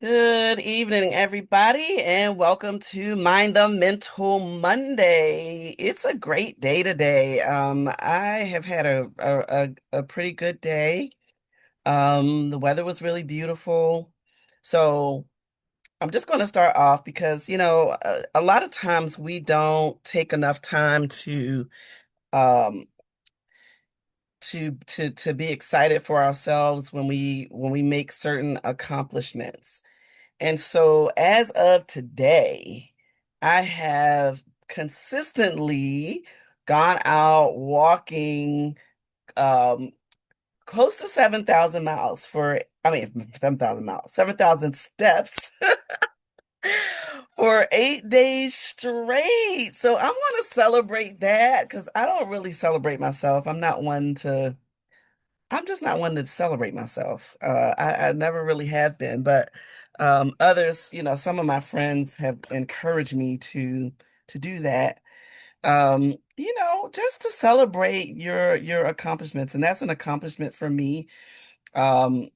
Good evening, everybody, and welcome to Mind the Mental Monday. It's a great day today. I have had a pretty good day. The weather was really beautiful. So I'm just going to start off because, a lot of times we don't take enough time um, to be excited for ourselves when we make certain accomplishments. And so as of today, I have consistently gone out walking um close to 7,000 miles I mean 7,000 miles, 7,000 steps for 8 days straight. So I want to celebrate that because I don't really celebrate myself. I'm just not one to celebrate myself. I never really have been, but others, some of my friends have encouraged me to do that. Just to celebrate your accomplishments, and that's an accomplishment for me. Um,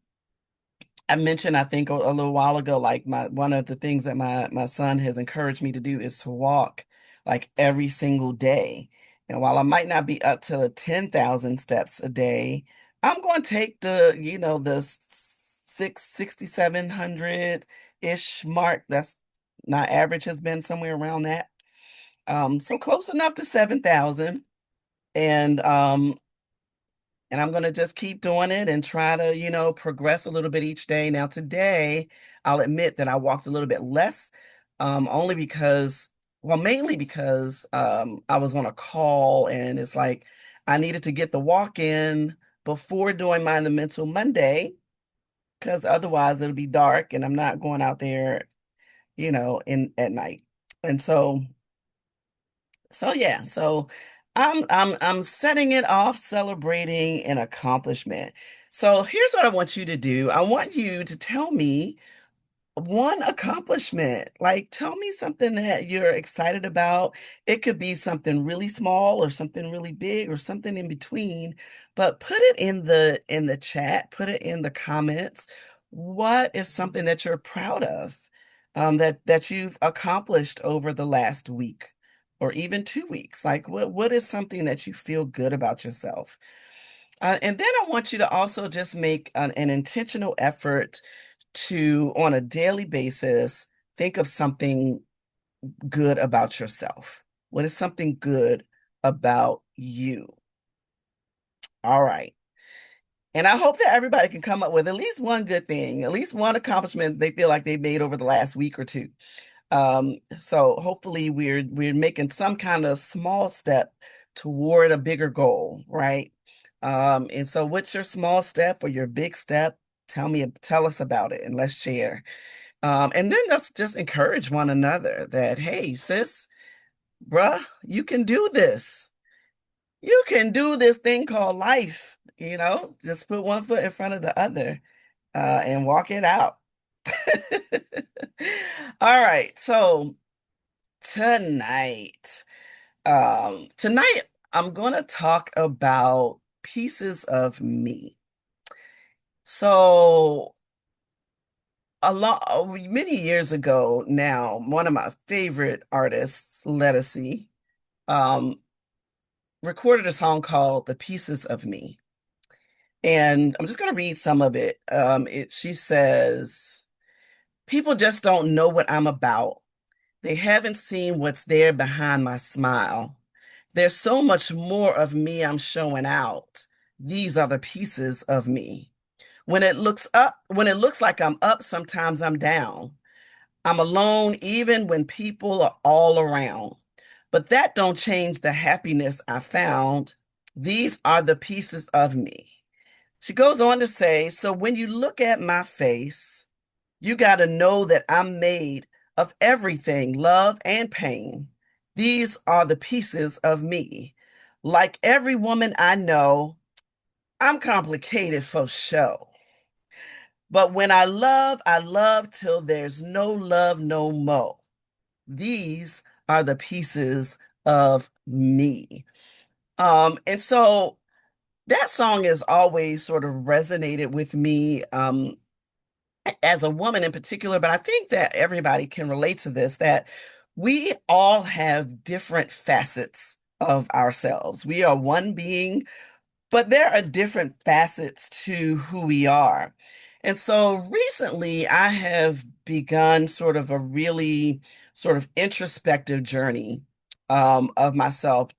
I mentioned, I think a little while ago, like my one of the things that my son has encouraged me to do is to walk like every single day. And while I might not be up to 10,000 steps a day, I'm going to take the 6,700-ish mark. That's my average has been somewhere around that. So close enough to 7,000. And I'm going to just keep doing it and try to, progress a little bit each day. Now, today, I'll admit that I walked a little bit less, only because, well, mainly because I was on a call and it's like I needed to get the walk in before doing my The Mental Monday, because otherwise it'll be dark and I'm not going out there, in at night. And so yeah, so I'm setting it off celebrating an accomplishment. So here's what I want you to do. I want you to tell me one accomplishment. Like tell me something that you're excited about. It could be something really small or something really big or something in between, but put it in the chat, put it in the comments. What is something that you're proud of? That you've accomplished over the last week or even 2 weeks? Like what is something that you feel good about yourself? And then I want you to also just make an intentional effort to, on a daily basis, think of something good about yourself. What is something good about you? All right. And I hope that everybody can come up with at least one good thing, at least one accomplishment they feel like they made over the last week or two. So hopefully we're making some kind of small step toward a bigger goal, right? And so what's your small step or your big step? Tell us about it and let's share. And then let's just encourage one another that, hey, sis, bruh, you can do this. You can do this thing called life, just put one foot in front of the other, and walk it out. All right, so tonight, tonight I'm gonna talk about pieces of me. So many years ago now, one of my favorite artists, Lettucey, um, recorded a song called "The Pieces of Me," and I'm just gonna read some of it. She says, "People just don't know what I'm about. They haven't seen what's there behind my smile. There's so much more of me I'm showing out. These are the pieces of me. When it looks like I'm up, sometimes I'm down. I'm alone even when people are all around. But that don't change the happiness I found. These are the pieces of me." She goes on to say, "So when you look at my face, you got to know that I'm made of everything, love and pain. These are the pieces of me. Like every woman I know, I'm complicated for show. But when I love till there's no love no more. These are the pieces of me." And so that song has always sort of resonated with me. as a woman in particular, but I think that everybody can relate to this, that we all have different facets of ourselves. We are one being, but there are different facets to who we are. And so recently I have begun sort of a really sort of introspective journey of myself.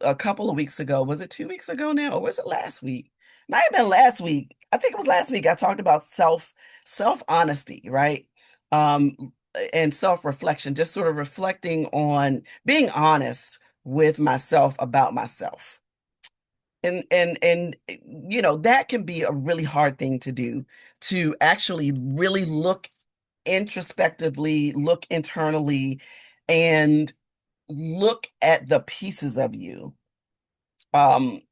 A couple of weeks ago, was it 2 weeks ago now, or was it last week? Might have been last week. I think it was last week. I talked about self honesty, right? Um, and self reflection, just sort of reflecting on being honest with myself about myself. And that can be a really hard thing to do, to actually really look introspectively, look internally, and look at the pieces of you, um,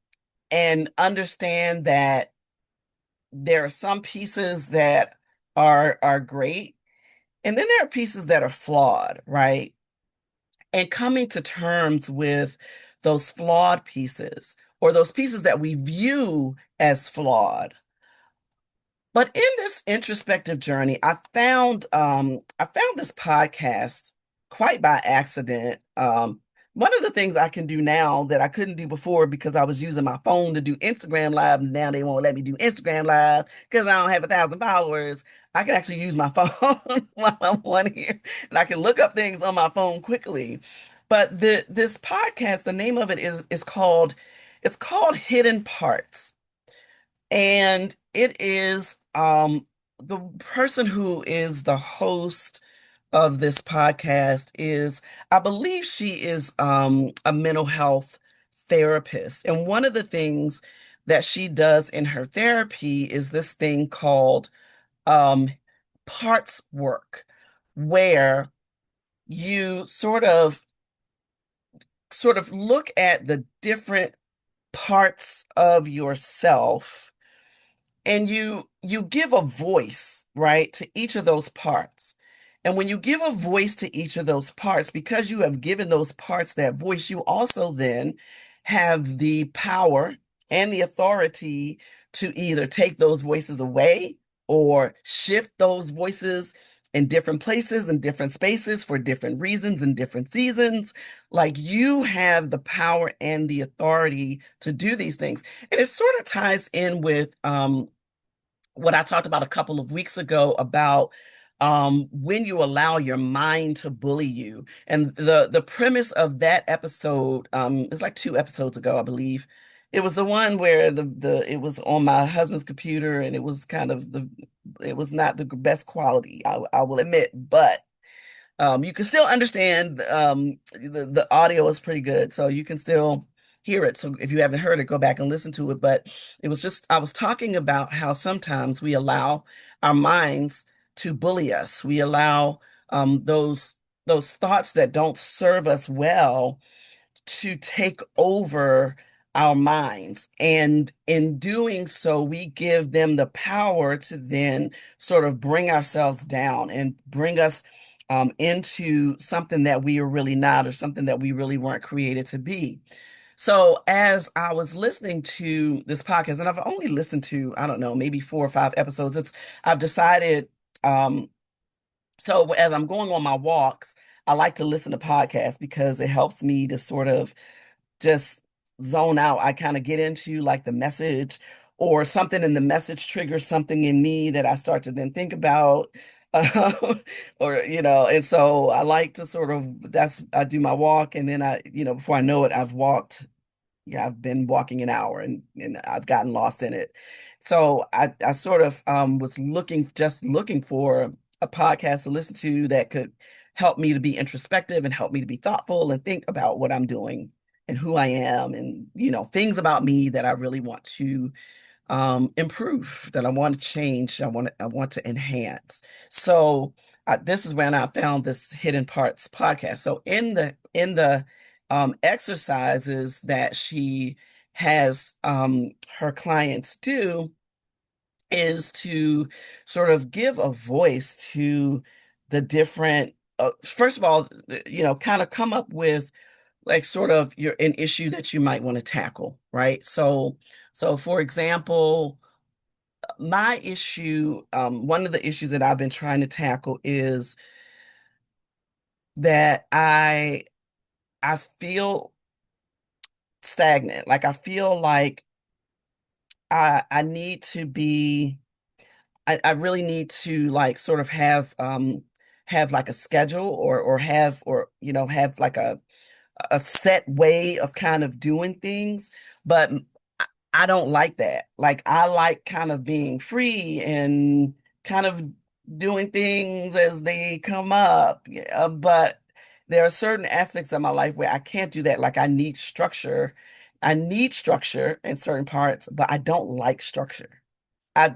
and understand that there are some pieces that are great, and then there are pieces that are flawed, right? And coming to terms with those flawed pieces, or those pieces that we view as flawed. But in this introspective journey, I found this podcast quite by accident. One of the things I can do now that I couldn't do before because I was using my phone to do Instagram Live, and now they won't let me do Instagram Live because I don't have 1,000 followers. I can actually use my phone while I'm on here, and I can look up things on my phone quickly. But this podcast, the name of it is called it's called Hidden Parts. And it is the person who is the host of this podcast is, I believe she is a mental health therapist. And one of the things that she does in her therapy is this thing called um parts work, where you sort of look at the different parts of yourself, and you give a voice, right, to each of those parts. And when you give a voice to each of those parts, because you have given those parts that voice, you also then have the power and the authority to either take those voices away or shift those voices in different places and different spaces for different reasons and different seasons. Like, you have the power and the authority to do these things. And it sort of ties in with what I talked about a couple of weeks ago about when you allow your mind to bully you. And the premise of that episode, it's like 2 episodes ago, I believe. It was the one where it was on my husband's computer, and it was kind of it was not the best quality, I will admit, but you can still understand. The audio is pretty good, so you can still hear it. So if you haven't heard it, go back and listen to it. But it was just, I was talking about how sometimes we allow our minds to bully us. We allow those thoughts that don't serve us well to take over our minds. And in doing so, we give them the power to then sort of bring ourselves down and bring us into something that we are really not, or something that we really weren't created to be. So as I was listening to this podcast, and I've only listened to, I don't know, maybe 4 or 5 episodes, I've decided, um, so as I'm going on my walks, I like to listen to podcasts because it helps me to sort of just zone out. I kind of get into like the message, or something in the message triggers something in me that I start to then think about. And so I like to sort of, I do my walk, and then before I know it, yeah, I've been walking an hour, and I've gotten lost in it. So I sort of was looking for a podcast to listen to that could help me to be introspective and help me to be thoughtful and think about what I'm doing and who I am, and things about me that I really want to improve, that I want to change, I want to enhance. So this is when I found this Hidden Parts podcast. So in the exercises that she has her clients do is to sort of give a voice to the different, first of all, kind of come up with like sort of an issue that you might want to tackle, right? So for example, my issue, one of the issues that I've been trying to tackle is that I feel stagnant. Like I feel like I need to be I really need to like sort of have like a schedule or have or have like a set way of kind of doing things, but I I don't like that. Like I like kind of being free and kind of doing things as they come up. Yeah, but there are certain aspects of my life where I can't do that. Like I need structure. I need structure in certain parts, but I don't like structure.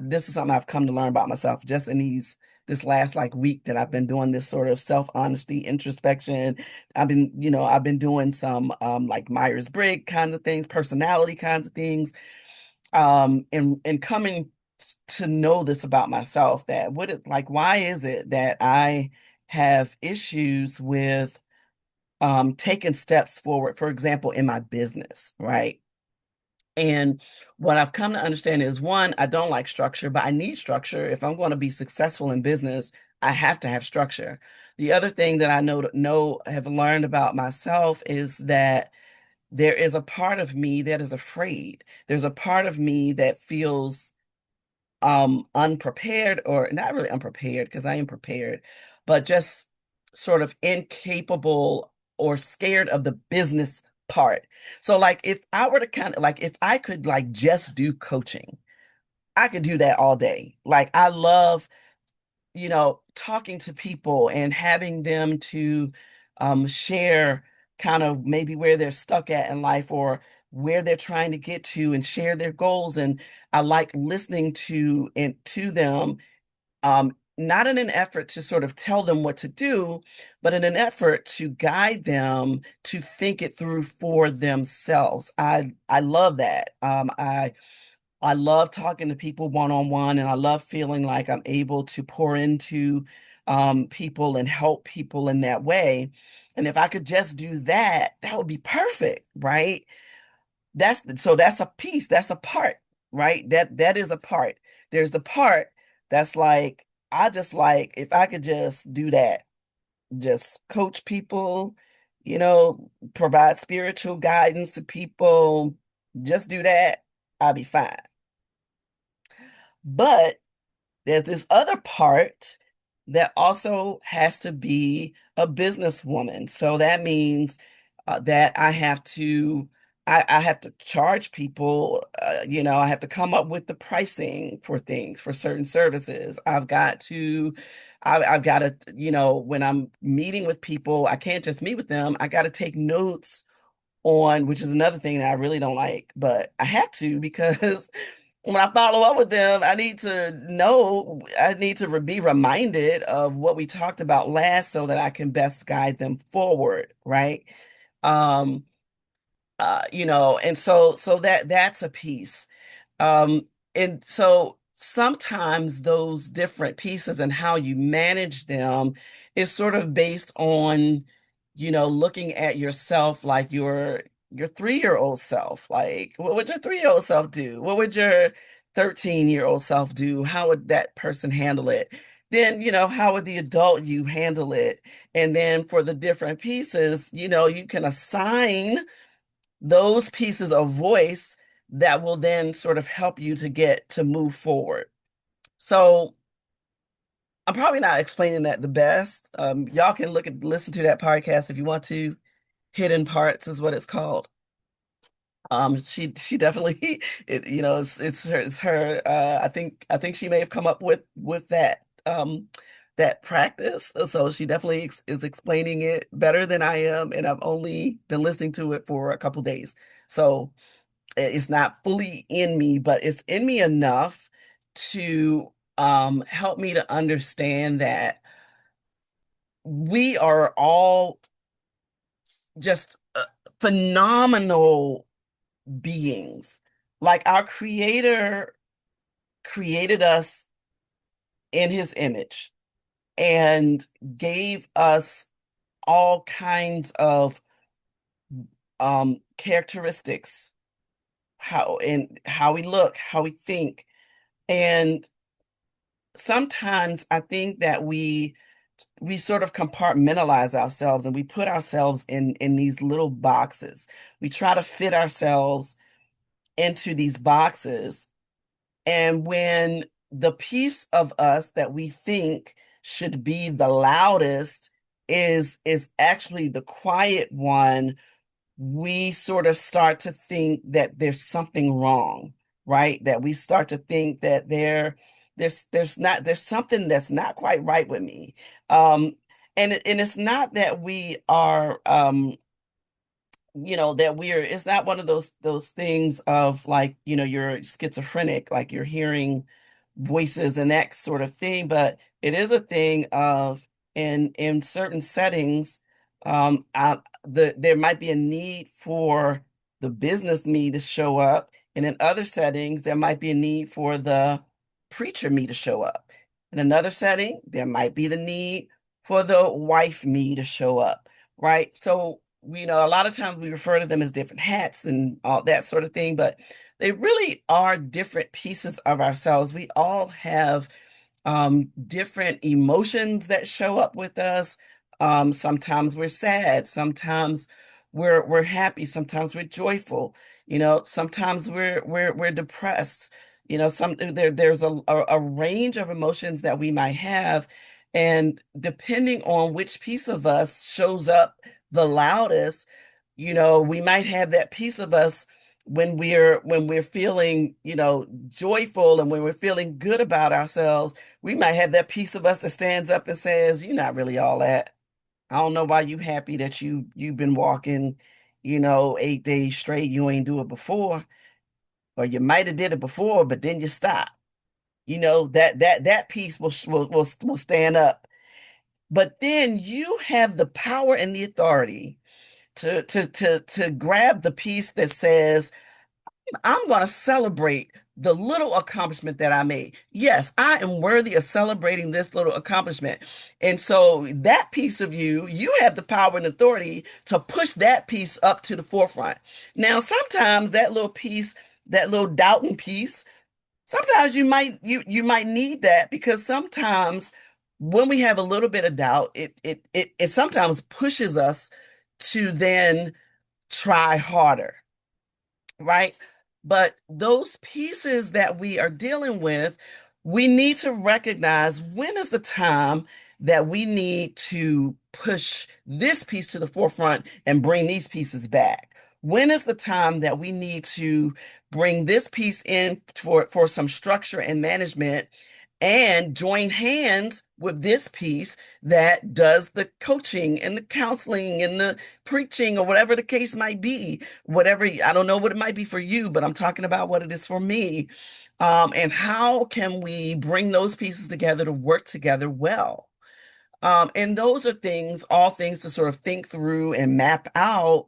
This is something I've come to learn about myself just in this last like week that I've been doing this sort of self-honesty introspection. I've been doing some like Myers-Briggs kinds of things, personality kinds of things, and coming to know this about myself, that why is it that I have issues with taking steps forward, for example, in my business, right? And what I've come to understand is one, I don't like structure, but I need structure. If I'm going to be successful in business, I have to have structure. The other thing that I have learned about myself is that there is a part of me that is afraid. There's a part of me that feels unprepared, or not really unprepared because I am prepared, but just sort of incapable or scared of the business part. So like if I were to kind of like if I could like just do coaching, I could do that all day. Like I love, talking to people and having them to share kind of maybe where they're stuck at in life or where they're trying to get to and share their goals. And I like listening to them, not in an effort to sort of tell them what to do, but in an effort to guide them to think it through for themselves. I love that. I love talking to people one on one, and I love feeling like I'm able to pour into people and help people in that way. And if I could just do that, that would be perfect, right? That's a piece, that's a part, right? That is a part. There's the part that's like, I just like if I could just do that, just coach people, provide spiritual guidance to people, just do that, I'll be fine. But there's this other part that also has to be a businesswoman. So that means that I have to charge people, I have to come up with the pricing for things, for certain services. I've got to, when I'm meeting with people, I can't just meet with them. I got to take notes on, which is another thing that I really don't like, but I have to because when I follow up with them, I need to be reminded of what we talked about last so that I can best guide them forward, right? Um, and so that's a piece. Um, and so sometimes those different pieces and how you manage them is sort of based on, looking at yourself like your 3-year-old self. Like, what would your 3-year-old self do? What would your 13-year-old self do? How would that person handle it? Then, how would the adult you handle it? And then for the different pieces, you can assign those pieces of voice that will then sort of help you to move forward. So I'm probably not explaining that the best. Y'all can listen to that podcast if you want to. Hidden Parts is what it's called. She definitely, it's her. I think she may have come up with that practice. So she definitely is explaining it better than I am, and I've only been listening to it for a couple days. So it's not fully in me, but it's in me enough to help me to understand that we are all just phenomenal beings. Like our creator created us in his image and gave us all kinds of characteristics, how we look, how we think, And sometimes I think that we sort of compartmentalize ourselves and we put ourselves in these little boxes. We try to fit ourselves into these boxes. And when the piece of us that we think should be the loudest is actually the quiet one, we sort of start to think that there's something wrong, right? That we start to think that there's something that's not quite right with me. Um, and it's not that we are that we're it's not one of those things of like, you're schizophrenic, like you're hearing voices and that sort of thing, but it is a thing of in certain settings, there might be a need for the business me to show up, and in other settings there might be a need for the preacher me to show up. In another setting there might be the need for the wife me to show up, right? So, a lot of times we refer to them as different hats and all that sort of thing, but they really are different pieces of ourselves. We all have different emotions that show up with us. Sometimes we're sad, sometimes we're happy, sometimes we're joyful. Sometimes we're depressed. There's a range of emotions that we might have, and depending on which piece of us shows up the loudest, we might have that piece of us when we're feeling, joyful, and when we're feeling good about ourselves. We might have that piece of us that stands up and says, "You're not really all that. I don't know why you happy that you've been walking, 8 days straight. You ain't do it before, or you might have did it before, but then you stop." That piece will stand up. But then you have the power and the authority to grab the piece that says, I'm going to celebrate the little accomplishment that I made. Yes, I am worthy of celebrating this little accomplishment. And so that piece of you have the power and authority to push that piece up to the forefront. Now, sometimes that little piece, that little doubting piece, sometimes you might need that, because sometimes when we have a little bit of doubt, it sometimes pushes us to then try harder, right? But those pieces that we are dealing with, we need to recognize when is the time that we need to push this piece to the forefront and bring these pieces back. When is the time that we need to bring this piece in for some structure and management, and join hands with this piece that does the coaching and the counseling and the preaching, or whatever the case might be? Whatever, I don't know what it might be for you, but I'm talking about what it is for me. And how can we bring those pieces together to work together well? And those are all things to sort of think through and map out.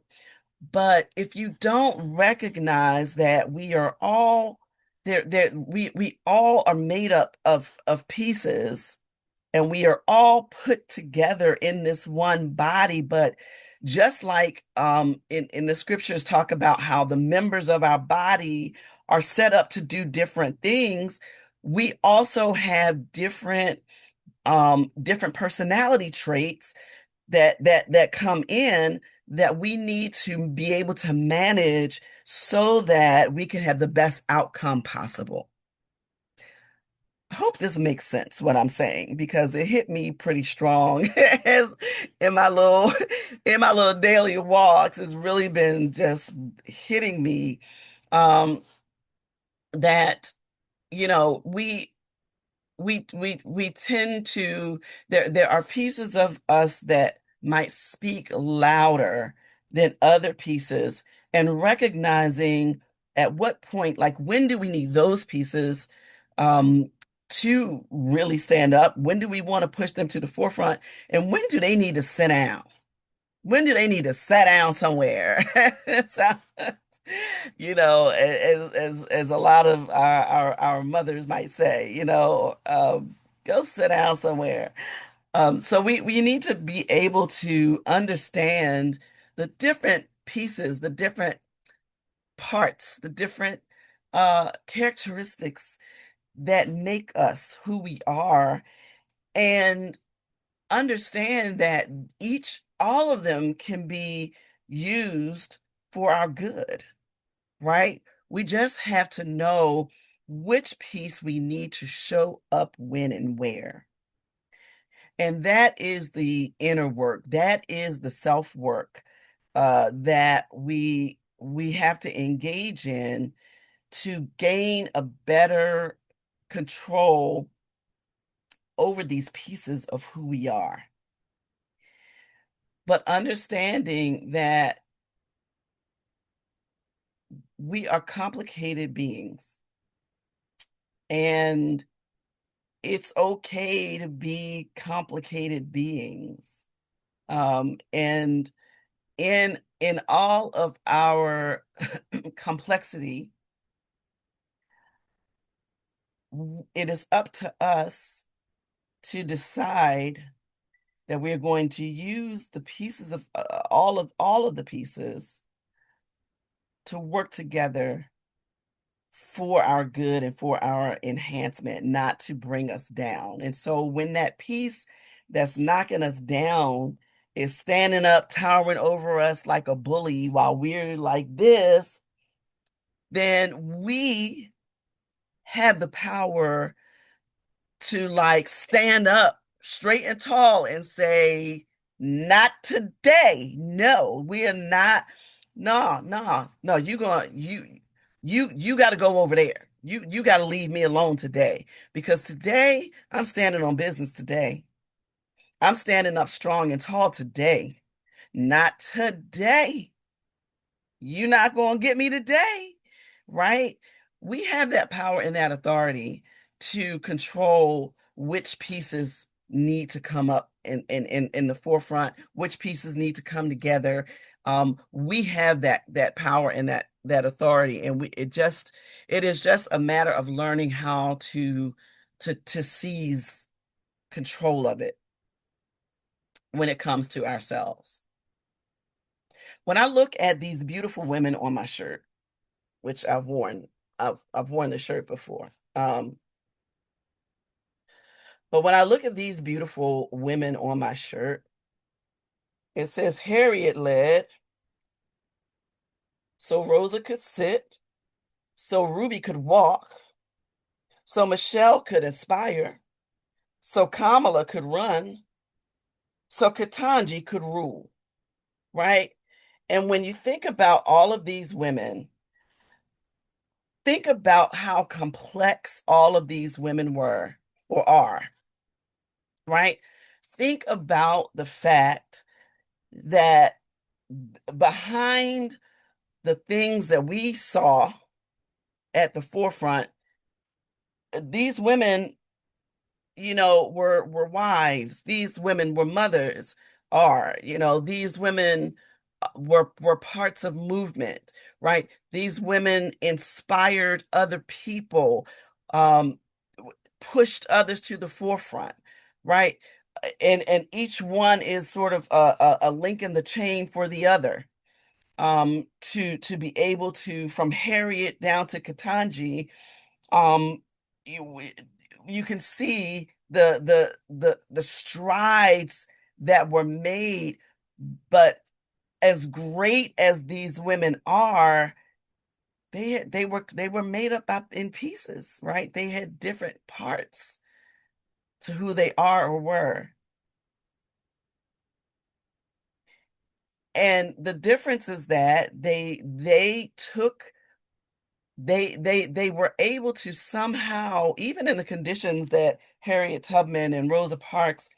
But if you don't recognize that we are all we all are made up of pieces, and we are all put together in this one body. But just like in the scriptures talk about how the members of our body are set up to do different things, we also have different personality traits that come in, that we need to be able to manage so that we can have the best outcome possible. I hope this makes sense what I'm saying, because it hit me pretty strong as in my little in my little daily walks. It's really been just hitting me, um that we tend to, there are pieces of us that might speak louder than other pieces, and recognizing at what point, like when do we need those pieces um to really stand up? When do we want to push them to the forefront, and when do they need to sit down? When do they need to sit down somewhere? So, as a lot of our mothers might say, go sit down somewhere. So we need to be able to understand the different pieces, the different parts, the different characteristics that make us who we are, and understand that all of them can be used for our good, right? We just have to know which piece we need to show up when and where. And that is the inner work. That is the self work that we have to engage in to gain a better control over these pieces of who we are. But understanding that we are complicated beings, and it's okay to be complicated beings. And in all of our complexity, it is up to us to decide that we're going to use the pieces of all of the pieces to work together for our good and for our enhancement, not to bring us down. And so when that piece that's knocking us down is standing up, towering over us like a bully while we're like this, then we have the power to like stand up straight and tall and say, not today. No, we are not. No, no, no. You got to go over there. You got to leave me alone today, because today I'm standing on business today. I'm standing up strong and tall today. Not today. You're not going to get me today, right? We have that power and that authority to control which pieces need to come up in the forefront, which pieces need to come together. We have that power and that authority, and it is just a matter of learning how to seize control of it when it comes to ourselves. When I look at these beautiful women on my shirt, which I've worn the shirt before. But when I look at these beautiful women on my shirt, it says Harriet led, so Rosa could sit, so Ruby could walk, so Michelle could inspire, so Kamala could run, so Ketanji could rule, right? And when you think about all of these women, think about how complex all of these women were or are, right? Think about the fact that behind the things that we saw at the forefront, these women, were wives. These women were mothers. These women were parts of movement, right? These women inspired other people, um, pushed others to the forefront, right? And each one is sort of a link in the chain for the other. To be able to, from Harriet down to Ketanji, um, you you can see the strides that were made. But as great as these women are, they were made up in pieces, right? They had different parts to who they are or were. And the difference is that they were able to somehow, even in the conditions that Harriet Tubman and Rosa Parks,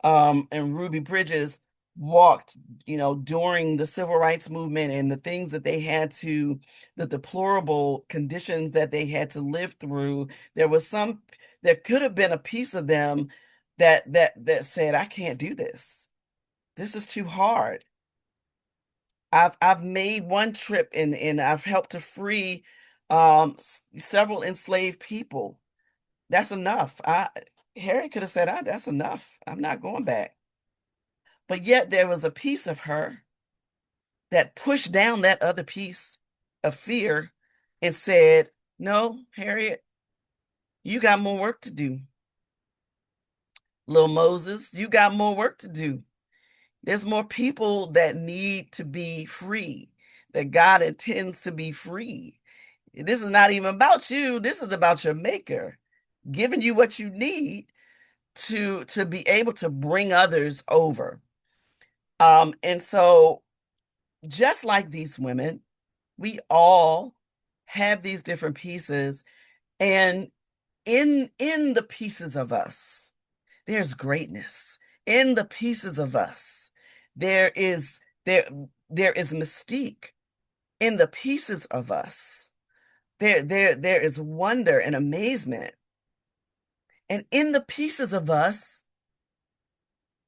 and Ruby Bridges walked, during the civil rights movement, and the things that they had to, the deplorable conditions that they had to live through. There could have been a piece of them that said, I can't do this. This is too hard. I've made one trip, and I've helped to free several enslaved people. That's enough. Harry could have said, that's enough. I'm not going back. But yet there was a piece of her that pushed down that other piece of fear and said, no, Harriet, You got more work to do. Little Moses, you got more work to do. There's more people that need to be free, that God intends to be free. This is not even about you. This is about your maker giving you what you need to be able to bring others over. And so just like these women, we all have these different pieces, and in the pieces of us, there's greatness. In the pieces of us, there is there there is mystique. In the pieces of us, there is wonder and amazement. And in the pieces of us,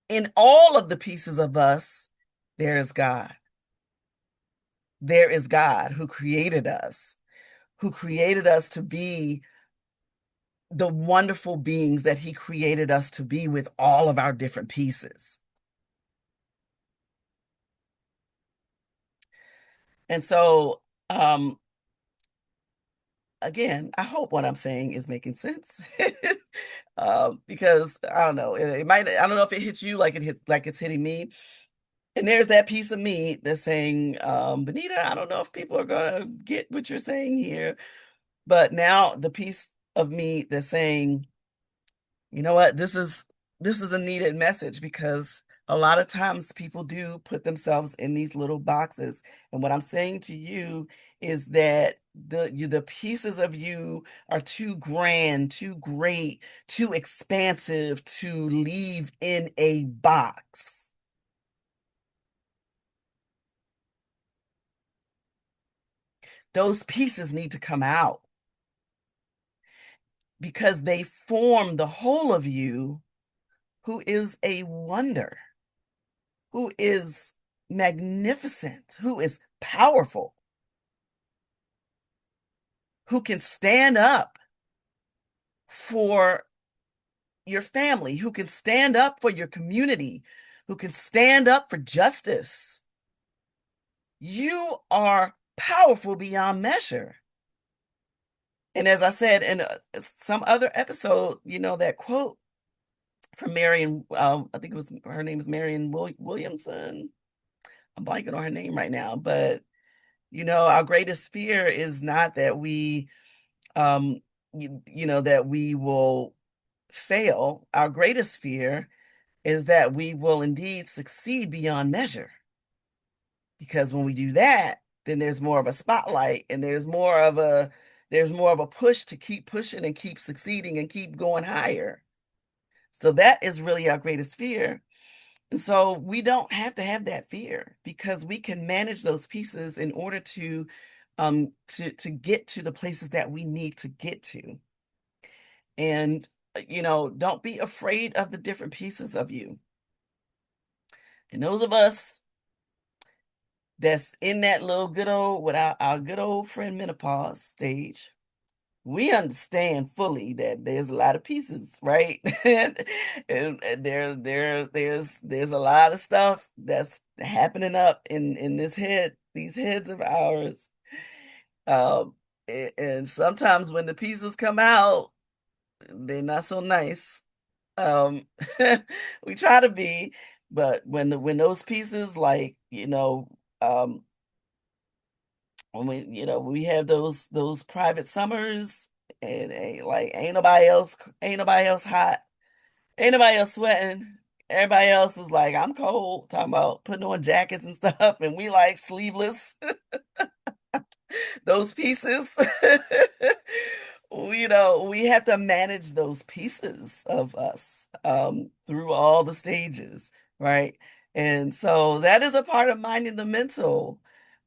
in all of the pieces of us, there is God. There is God who created us to be the wonderful beings that He created us to be with all of our different pieces. And so, again, I hope what I'm saying is making sense. Because I don't know, it might, I don't know if it hits you like like it's hitting me. And there's that piece of me that's saying, Benita, I don't know if people are gonna get what you're saying here. But now the piece of me that's saying, you know what, this is a needed message, because a lot of times people do put themselves in these little boxes. And what I'm saying to you is that the pieces of you are too grand, too great, too expansive to leave in a box. Those pieces need to come out because they form the whole of you, who is a wonder, who is magnificent, who is powerful, who can stand up for your family, who can stand up for your community, who can stand up for justice. You are powerful beyond measure. And as I said in some other episode, that quote from Marion, I think it was, her name is Marion Williamson. I'm blanking on her name right now, but our greatest fear is not that um, that we will fail. Our greatest fear is that we will indeed succeed beyond measure. Because when we do that, then there's more of a spotlight, and there's more of a push to keep pushing and keep succeeding and keep going higher. So that is really our greatest fear. And so we don't have to have that fear, because we can manage those pieces in order to get to the places that we need to get to. And don't be afraid of the different pieces of you. And those of us that's in that little good old, with our good old friend menopause stage, we understand fully that there's a lot of pieces, right? And there's a lot of stuff that's happening up in these heads of ours. Um, and sometimes when the pieces come out, they're not so nice. Um, we try to be, but when those pieces, like, um, when we have those private summers, and ain't nobody else hot, ain't nobody else sweating. Everybody else is like, I'm cold, talking about putting on jackets and stuff, and we like sleeveless. Those pieces. We have to manage those pieces of us through all the stages, right? And so that is a part of minding the mental,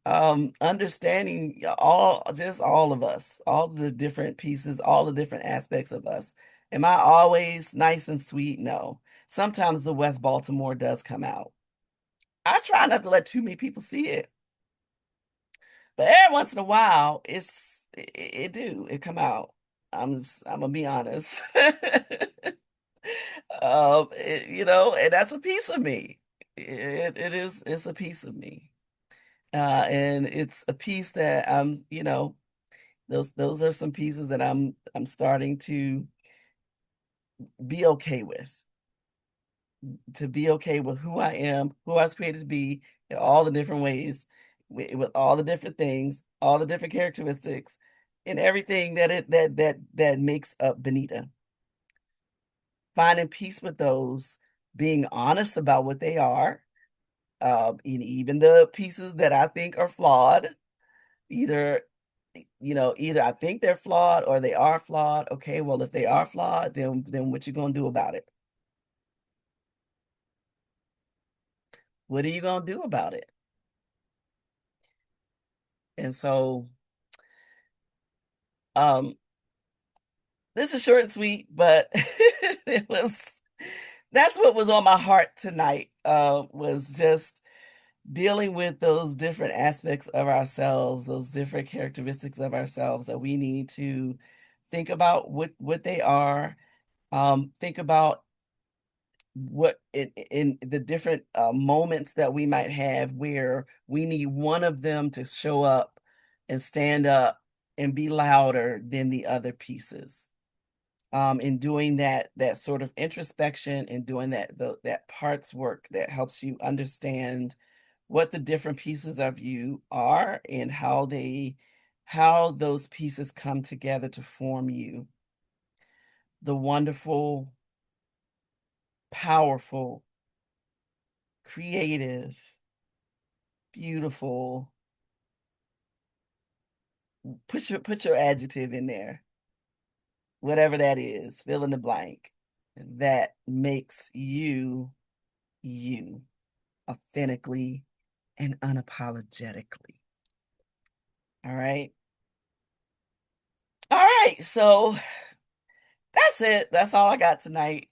understanding just all of us, all the different pieces, all the different aspects of us. Am I always nice and sweet? No. Sometimes the West Baltimore does come out. I try not to let too many people see it. But every once in a while, it come out. I'm gonna be honest. And that's a piece of me. It's a piece of me. And it's a piece that I'm, Those are some pieces that I'm starting be okay with, to be okay with who I am, who I was created to be in all the different ways, with all the different things, all the different characteristics, and everything that makes up Benita. Finding peace with those, being honest about what they are, and even the pieces that I think are flawed, either either I think they're flawed or they are flawed. Okay, well, if they are flawed, then what you gonna do about it? What are you gonna do about it? And so, um, this is short and sweet, but it was that's what was on my heart tonight. Was just dealing with those different aspects of ourselves, those different characteristics of ourselves that we need to think about what they are. Think about what in the different moments that we might have where we need one of them to show up and stand up and be louder than the other pieces. In doing that sort of introspection and doing that parts work that helps you understand what the different pieces of you are and how those pieces come together to form you, the wonderful, powerful, creative, beautiful, put your adjective in there, whatever that is, fill in the blank, that makes you you authentically and unapologetically. All right. All right. So that's it. That's all I got tonight.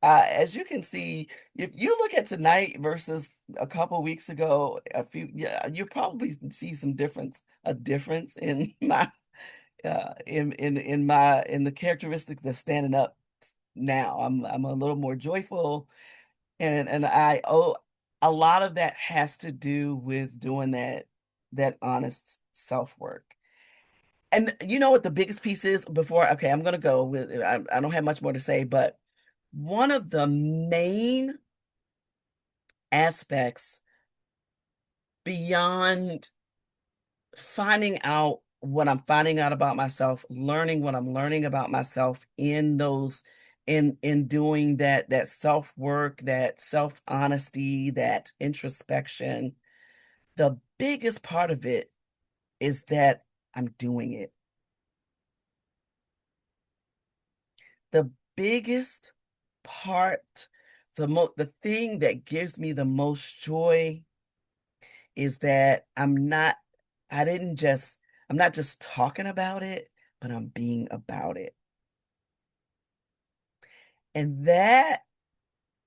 As you can see, if you look at tonight versus a couple weeks ago, yeah, you probably see a difference in my, in the characteristics that's standing up now. I'm a little more joyful, and I owe a lot of that has to do with doing that honest self work. And you know what the biggest piece is before, okay, I'm gonna go with I don't have much more to say, but one of the main aspects beyond finding out what I'm finding out about myself, learning what I'm learning about myself in those in doing that self-work, that self-honesty, that introspection, the biggest part of it is that I'm doing it. The biggest part, the thing that gives me the most joy is that I didn't just I'm not just talking about it, but I'm being about it. And that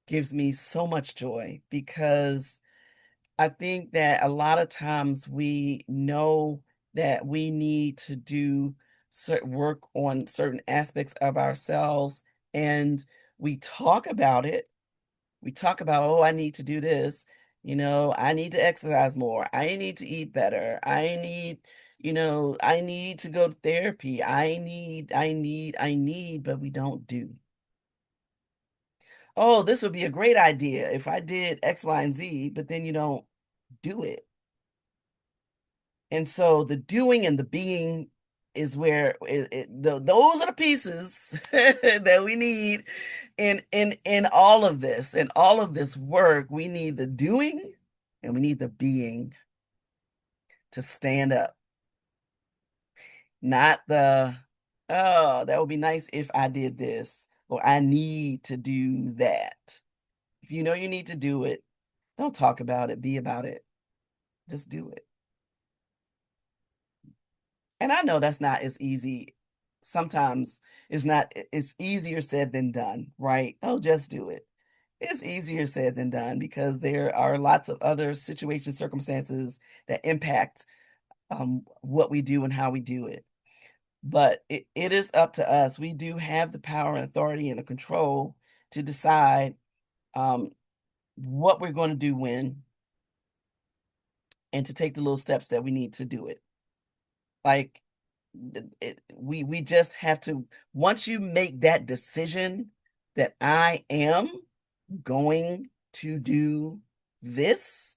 gives me so much joy because I think that a lot of times we know that we need to do certain work on certain aspects of ourselves, and we talk about it. We talk about, oh, I need to do this. I need to exercise more. I need to eat better. I need to go to therapy. I need, but we don't do. Oh, this would be a great idea if I did X, Y, and Z, but then you don't do it. And so the doing and the being is where those are the pieces that we need in all of this. In all of this work, we need the doing and we need the being to stand up. Not oh, that would be nice if I did this, or I need to do that. If you know you need to do it, don't talk about it, be about it. Just do it. And I know that's not as easy. Sometimes it's easier said than done, right? Oh, just do it. It's easier said than done because there are lots of other situations, circumstances that impact what we do and how we do it. But it is up to us. We do have the power and authority and the control to decide um, what we're going to do when and to take the little steps that we need to do it. Like We just have to, once you make that decision that I am going to do this,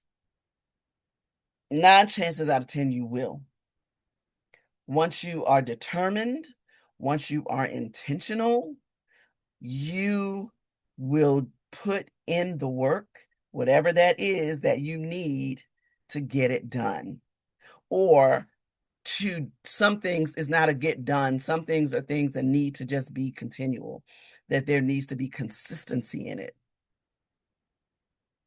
9 chances out of 10 you will. Once you are determined, once you are intentional, you will put in the work, whatever that is that you need to get it done. Or to some things is not a get done. Some things are things that need to just be continual, that there needs to be consistency in it.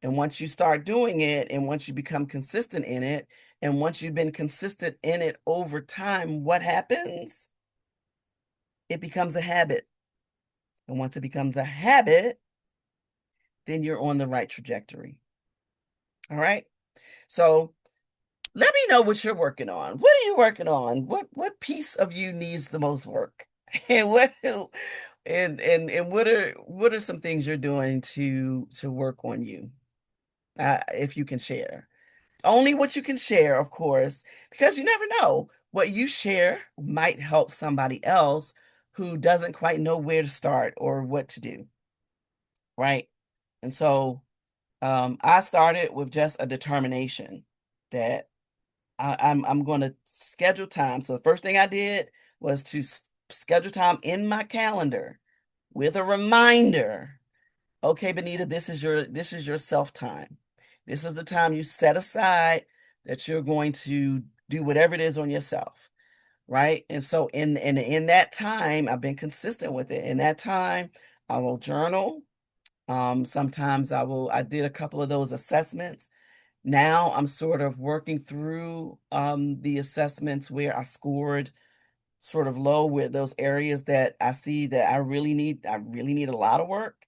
And once you start doing it, and once you become consistent in it, and once you've been consistent in it over time, what happens? It becomes a habit. And once it becomes a habit, then you're on the right trajectory. All right. So let me know what you're working on. What are you working on? What piece of you needs the most work? And what are some things you're doing to work on you? If you can share. Only what you can share, of course, because you never know. What you share might help somebody else who doesn't quite know where to start or what to do, right? And so I started with just a determination that I'm going to schedule time. So the first thing I did was to schedule time in my calendar with a reminder. Okay, Benita, this is your self time. This is the time you set aside that you're going to do whatever it is on yourself, right? And so in that time, I've been consistent with it. In that time, I will journal. Sometimes I did a couple of those assessments. Now I'm sort of working through the assessments where I scored sort of low, with those areas that I see that I really need a lot of work,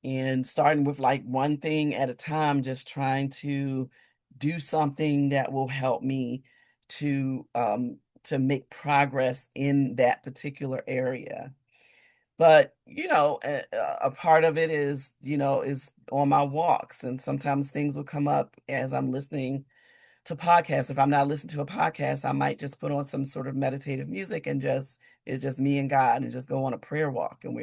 and starting with like one thing at a time, just trying to do something that will help me to make progress in that particular area. But, a part of it is on my walks. And sometimes things will come up as I'm listening to podcasts. If I'm not listening to a podcast, I might just put on some sort of meditative music and it's just me and God, and just go on a prayer walk. And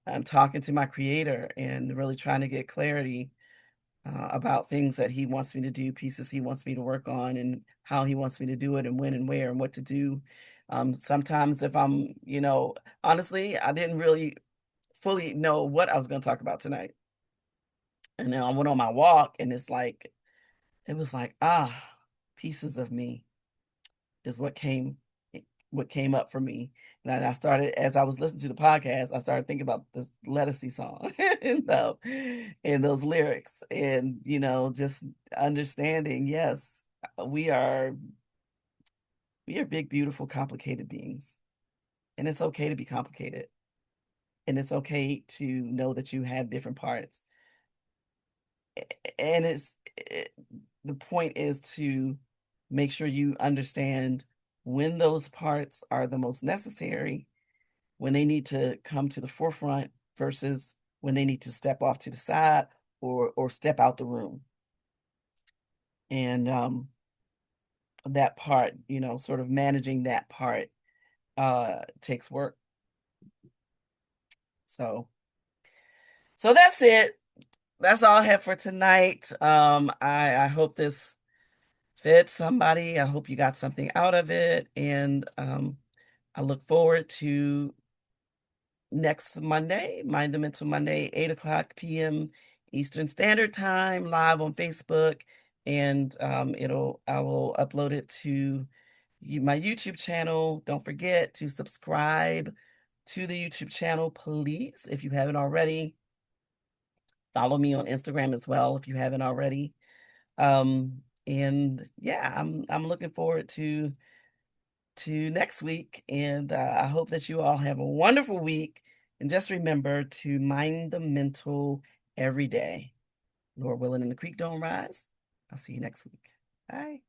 I'm talking to my creator and really trying to get clarity about things that he wants me to do, pieces he wants me to work on, and how he wants me to do it, and when and where and what to do. Sometimes if honestly, I didn't really fully know what I was going to talk about tonight. And then I went on my walk, and it was like, pieces of me is what came up for me. And I started, as I was listening to the podcast, I started thinking about this Lettucey song and those lyrics, and just understanding, yes, we are we are big, beautiful, complicated beings, and it's okay to be complicated, and it's okay to know that you have different parts, and the point is to make sure you understand when those parts are the most necessary, when they need to come to the forefront versus when they need to step off to the side or step out the room. And that part, sort of managing that part takes work. So that's it. That's all I have for tonight. I hope this fits somebody. I hope you got something out of it. And I look forward to next Monday, Mind the Mental Monday, 8 o'clock p.m. Eastern Standard Time, live on Facebook. And I will upload it to my YouTube channel. Don't forget to subscribe to the YouTube channel, please, if you haven't already. Follow me on Instagram as well if you haven't already. And yeah, I'm looking forward to next week, and I hope that you all have a wonderful week. And just remember to mind the mental every day. Lord willing, and the creek don't rise. I'll see you next week. Bye.